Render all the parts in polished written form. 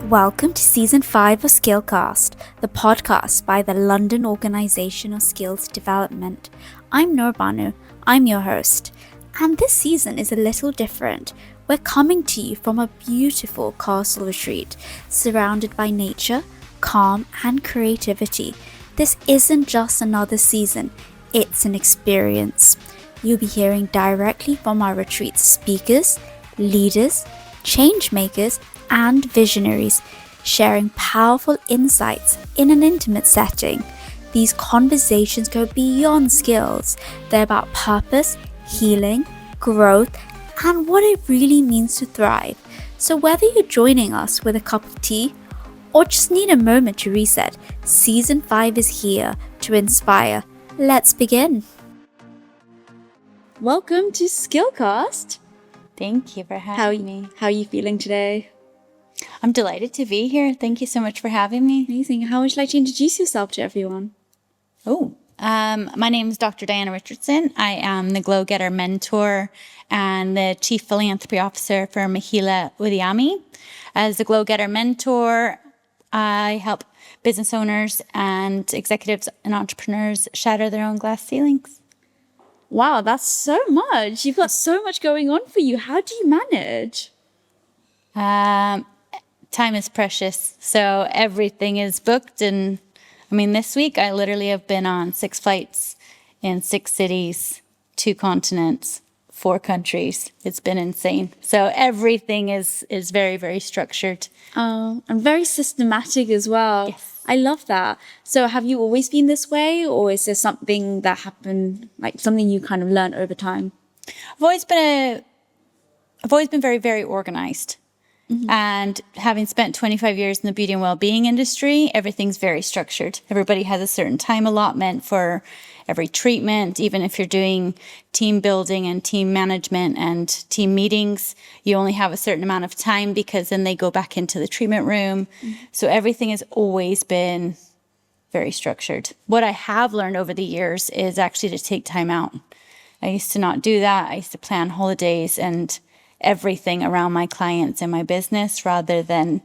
Welcome to Season 5 of Skillcast, the podcast by the London Organisation of Skills Development. I'm Nurbanu, I'm your host, and this season is a little different. We're coming to you from a beautiful castle retreat, surrounded by nature, calm and creativity. This isn't just another season, it's an experience. You'll be hearing directly from our retreat speakers, leaders, change makers, and visionaries, sharing powerful insights in an intimate setting. These conversations go beyond skills. They're about purpose, healing, growth, and what it really means to thrive. So whether you're joining us with a cup of tea or just need a moment to reset, Season 5 is here to inspire. Let's begin. Welcome to Skillcast. Thank you for having me. How are you feeling today? I'm delighted to be here. Thank you so much for having me. Amazing. How would you like to introduce yourself to everyone? My name is Dr. Diana Richardson. I am the Glow Getter Mentor and the Chief Philanthropy Officer for Mahila Udiami. As the Glow Getter Mentor, I help business owners and executives and entrepreneurs shatter their own glass ceilings. Wow, that's so much. You've got so much going on for you. How do you manage? Time is precious, so everything is booked. And this week I literally have been on 6 flights in 6 cities, 2 continents, 4 countries. It's been insane. So everything is very, very structured. And very systematic as well. Yes. I love that. So have you always been this way, or is there something that happened, like something you kind of learned over time? I've always been very, very organized. Mm-hmm. And having spent 25 years in the beauty and well-being industry, everything's very structured. Everybody has a certain time allotment for every treatment. Even if you're doing team building and team management and team meetings, you only have a certain amount of time because then they go back into the treatment room. Mm-hmm. So everything has always been very structured. What I have learned over the years is actually to take time out. I used to not do that. I used to plan holidays and everything around my clients and my business rather than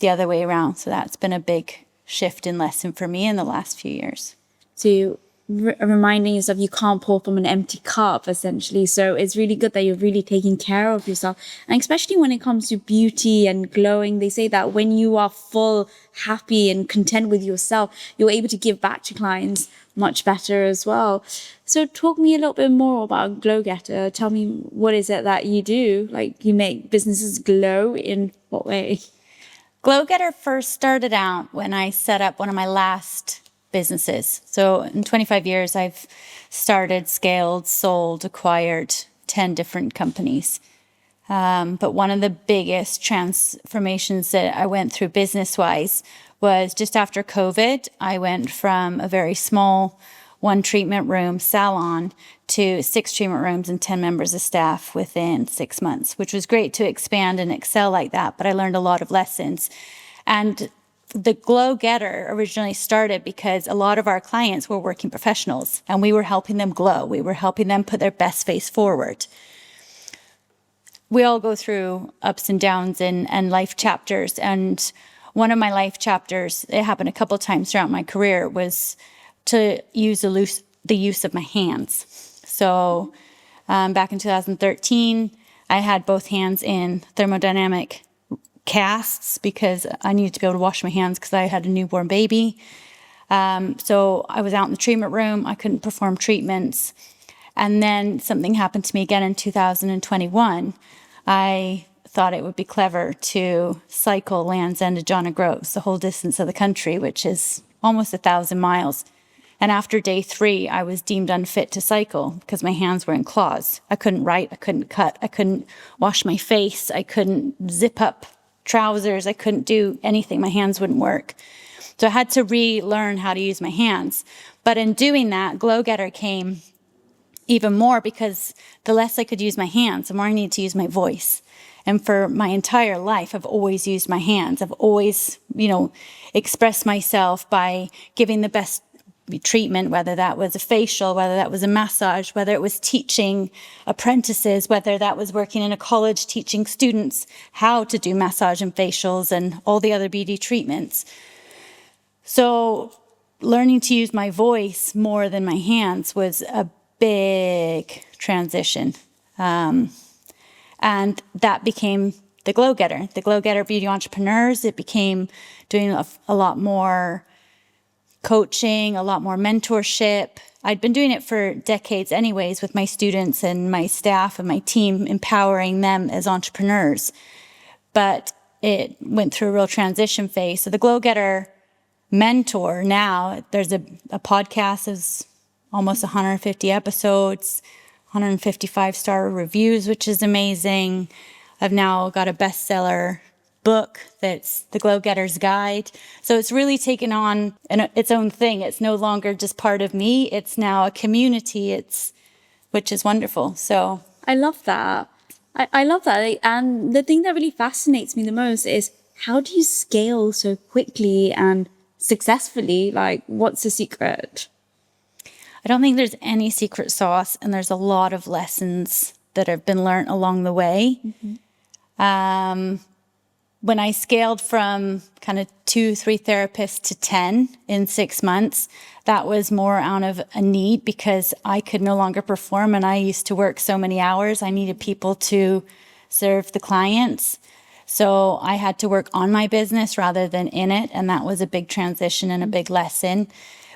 the other way around. So that's been a big shift and lesson for me in the last few years. So you reminding yourself you can't pour from an empty cup, essentially. So it's really good that you're really taking care of yourself. And especially when it comes to beauty and glowing, they say that when you are full, happy and content with yourself, you're able to give back to clients much better as well. So talk me a little bit more about Glow Getter. Tell me, what is it that you do? Like, you make businesses glow in what way? Glow Getter first started out when I set up one of my last businesses. So in 25 years, I've started, scaled, sold, acquired 10 different companies. But one of the biggest transformations that I went through business-wise was just after COVID. I went from a very small 1 treatment room salon to 6 treatment rooms and 10 members of staff within 6 months, which was great to expand and excel like that. But I learned a lot of lessons. And the Glow Getter originally started because a lot of our clients were working professionals and we were helping them glow. We were helping them put their best face forward. We all go through ups and downs and life chapters. And one of my life chapters, it happened a couple of times throughout my career, was to use the use of my hands. So back in 2013, I had both hands in thermodynamic casts because I needed to be able to wash my hands because I had a newborn baby. So I was out in the treatment room. I couldn't perform treatments. And then something happened to me again in 2021. I thought it would be clever to cycle Land's End to John O'Groats, the whole distance of the country, which is almost 1,000 miles. And after day 3, I was deemed unfit to cycle because my hands were in claws. I couldn't write, I couldn't cut, I couldn't wash my face, I couldn't zip up trousers, I couldn't do anything. My hands wouldn't work. So I had to relearn how to use my hands. But in doing that, Glow Getter came even more because the less I could use my hands, the more I needed to use my voice. And for my entire life, I've always used my hands. I've always, expressed myself by giving the best treatment, whether that was a facial, whether that was a massage, whether it was teaching apprentices, whether that was working in a college teaching students how to do massage and facials and all the other beauty treatments. So learning to use my voice more than my hands was a big transition. And that became the Glow Getter Beauty Entrepreneurs. It became doing a lot more coaching, a lot more mentorship. I'd been doing it for decades anyways with my students and my staff and my team, empowering them as entrepreneurs. But it went through a real transition phase. So the Glow Getter mentor now, there's a podcast, is almost 150 episodes, 155-star reviews, which is amazing. I've now got a bestseller book that's the Glow Getter's Guide. So it's really taken on its own thing. It's no longer just part of me. It's now a community, which is wonderful. So I love that. I love that. And the thing that really fascinates me the most is, how do you scale so quickly and successfully? Like, what's the secret? I don't think there's any secret sauce, and there's a lot of lessons that have been learned along the way. When I scaled from kind of 2-3 therapists to 10 in 6 months, that was more out of a need because I could no longer perform, and I used to work so many hours. I needed people to serve the clients. So I had to work on my business rather than in it, and that was a big transition and a big lesson.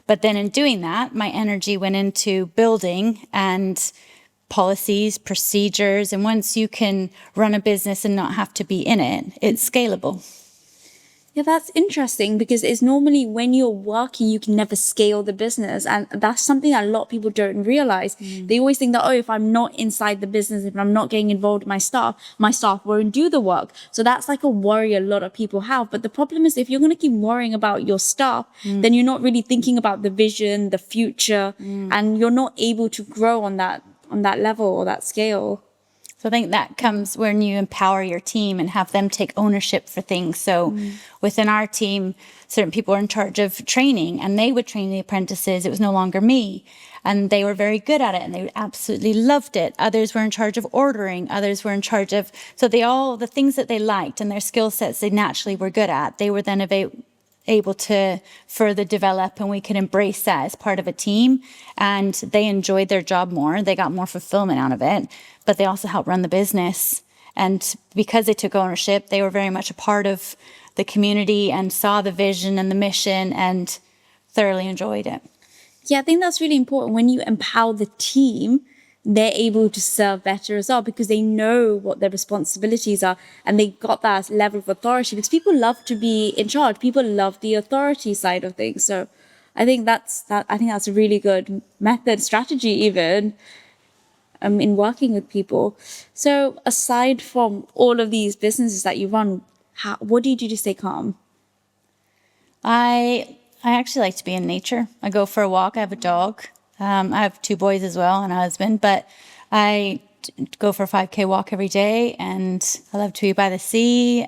But then in doing that, my energy went into building and policies, procedures, and once you can run a business and not have to be in it, it's scalable. Yeah, that's interesting, because it's normally when you're working, you can never scale the business. And that's something that a lot of people don't realize. They always think that, oh, if I'm not inside the business, if I'm not getting involved with my staff won't do the work. So that's like a worry a lot of people have. But the problem is, if you're going to keep worrying about your staff, then you're not really thinking about the vision, the future, and you're not able to grow on that level or that scale. So I think that comes when you empower your team and have them take ownership for things. So within our team, certain people were in charge of training, and they would train the apprentices. It was no longer me. And they were very good at it, and they absolutely loved it. Others were in charge of ordering. Others were in charge of, so the things that they liked and their skill sets they naturally were good at, they were then able to further develop, and we could embrace that as part of a team. And they enjoyed their job more. They got more fulfillment out of it, but they also helped run the business. And because they took ownership, they were very much a part of the community and saw the vision and the mission and thoroughly enjoyed it. Yeah, I think that's really important. When you empower the team, they're able to serve better as well, because they know what their responsibilities are, and they got that level of authority, because people love to be in charge. People love the authority side of things. So I think that's a really good method, strategy even, in working with people. So aside from all of these businesses that you run, what do you do to stay calm? I actually like to be in nature. I go for a walk. I have a dog. I have 2 boys as well and a husband, but I go for a 5K walk every day, and I love to be by the sea.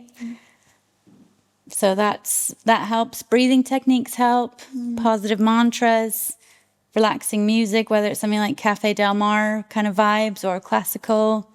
So that helps. Breathing techniques help. Positive mantras, relaxing music, whether it's something like Cafe Del Mar kind of vibes or classical.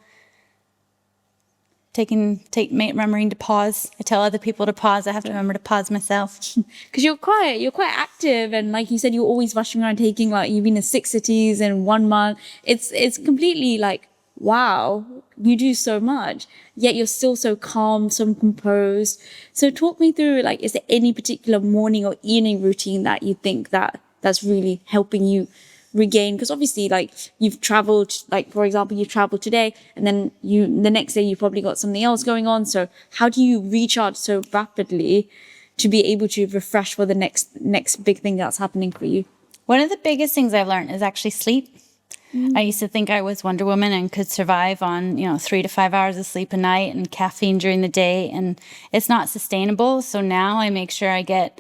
Remembering to pause. I tell other people to pause. I have to remember to pause myself. Because you're quite active, and like you said, you're always rushing around taking, like, you've been in 6 cities in 1 month. It's completely like, wow, you do so much, yet you're still so calm, so composed. So talk me through, like, is there any particular morning or evening routine that you think that's really helping you regain? Because obviously, like, you've traveled, like, for example, you traveled today, and then the next day you probably got something else going on. So how do you recharge so rapidly to be able to refresh for the next big thing that's happening for you? One of the biggest things I've learned is actually sleep. I used to think I was Wonder Woman and could survive on 3 to 5 hours of sleep a night and caffeine during the day, and it's not sustainable. So now I make sure I get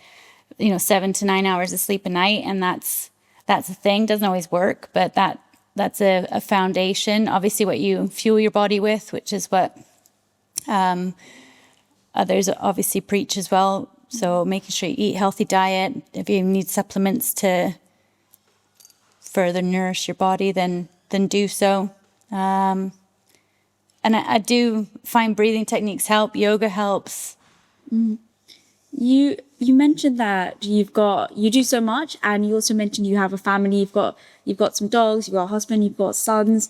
7 to 9 hours of sleep a night, and that's a thing. Doesn't always work, but that's a foundation. Obviously, what you fuel your body with, which is what others obviously preach as well. So making sure you eat healthy diet. If you need supplements to further nourish your body, then do so. And I do find breathing techniques help. Yoga helps. You mentioned that you do so much, and you also mentioned you have a family. You've got some dogs, you've got a husband, you've got sons.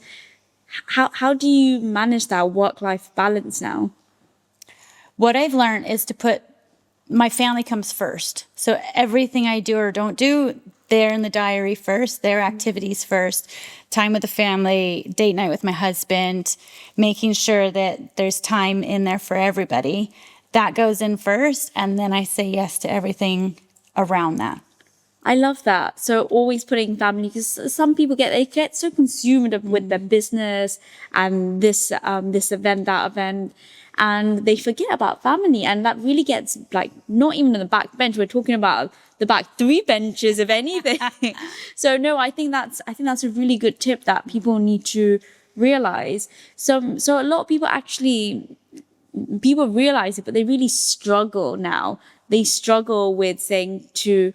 How do you manage that work-life balance now? What I've learned is to put my family comes first. So everything I do or don't do, they're in the diary first, their activities first, time with the family, date night with my husband, making sure that there's time in there for everybody. That goes in first, and then I say yes to everything around that. I love that. So always putting family, because some people get so consumed with their business and this event, that event, and they forget about family. And that really gets like not even on the back bench. We're talking about the back 3 benches, if anything. So no, I think that's a really good tip that people need to realize. So a lot of people realize it, but they really struggle now. They struggle with saying to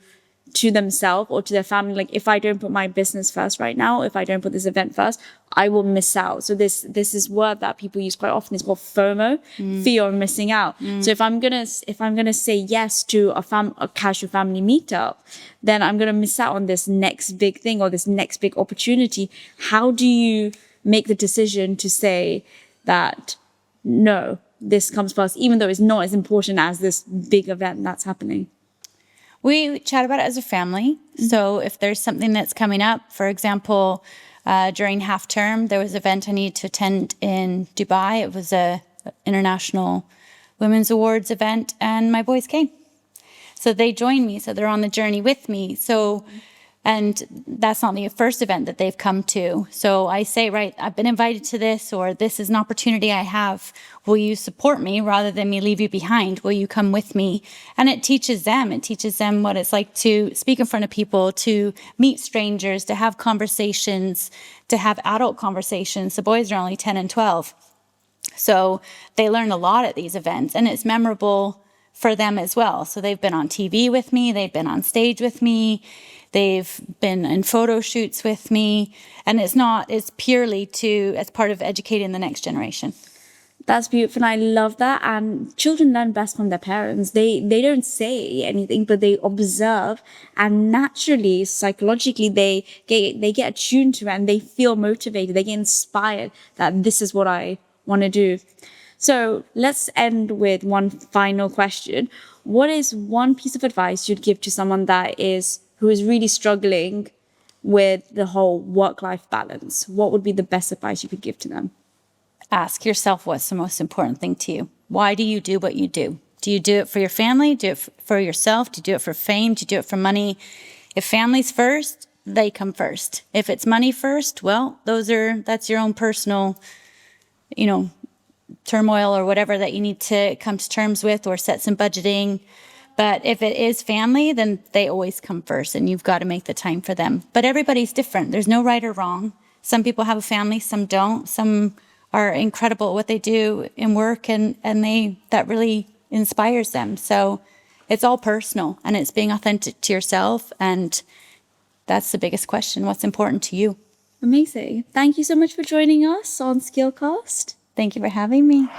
themselves or to their family, like, if I don't put my business first right now, if I don't put this event first, I will miss out. So this is word that people use quite often. It's called FOMO, fear of missing out. So if I'm gonna say yes to a casual family meetup, then I'm gonna miss out on this next big thing or this next big opportunity. How do you make the decision to say that no, this comes first, even though it's not as important as this big event that's happening? We chat about it as a family. So if there's something that's coming up, for example, during half term, there was an event I needed to attend in Dubai. It was a international women's awards event, and my boys came. So they joined me. So they're on the journey with me. And that's not the first event that they've come to. So I say, right, I've been invited to this, or this is an opportunity I have. Will you support me rather than me leave you behind? Will you come with me? And it teaches them what it's like to speak in front of people, to meet strangers, to have conversations, to have adult conversations. The boys are only 10 and 12. So they learn a lot at these events, and it's memorable for them as well. So they've been on TV with me, they've been on stage with me, they've been in photo shoots with me, and it's purely as part of educating the next generation. That's beautiful, and I love that. And children learn best from their parents. They don't say anything, but they observe, and naturally, psychologically, they get attuned to it, and they feel motivated. They get inspired that this is what I want to do. So let's end with one final question. What is one piece of advice you'd give to someone who is really struggling with the whole work-life balance? What would be the best advice you could give to them? Ask yourself, what's the most important thing to you? Why do you do what you do? Do you do it for your family? Do it for yourself? Do you do it for fame? Do you do it for money? If family's first, they come first. If it's money first, well, that's your own personal, turmoil or whatever that you need to come to terms with, or set some budgeting. But if it is family, then they always come first, and you've got to make the time for them. But everybody's different. There's no right or wrong. Some people have a family, some don't. Some are incredible at what they do in work, and that really inspires them. So it's all personal, and it's being authentic to yourself. And that's the biggest question. What's important to you? Amazing. Thank you so much for joining us on Skillcast. Thank you for having me.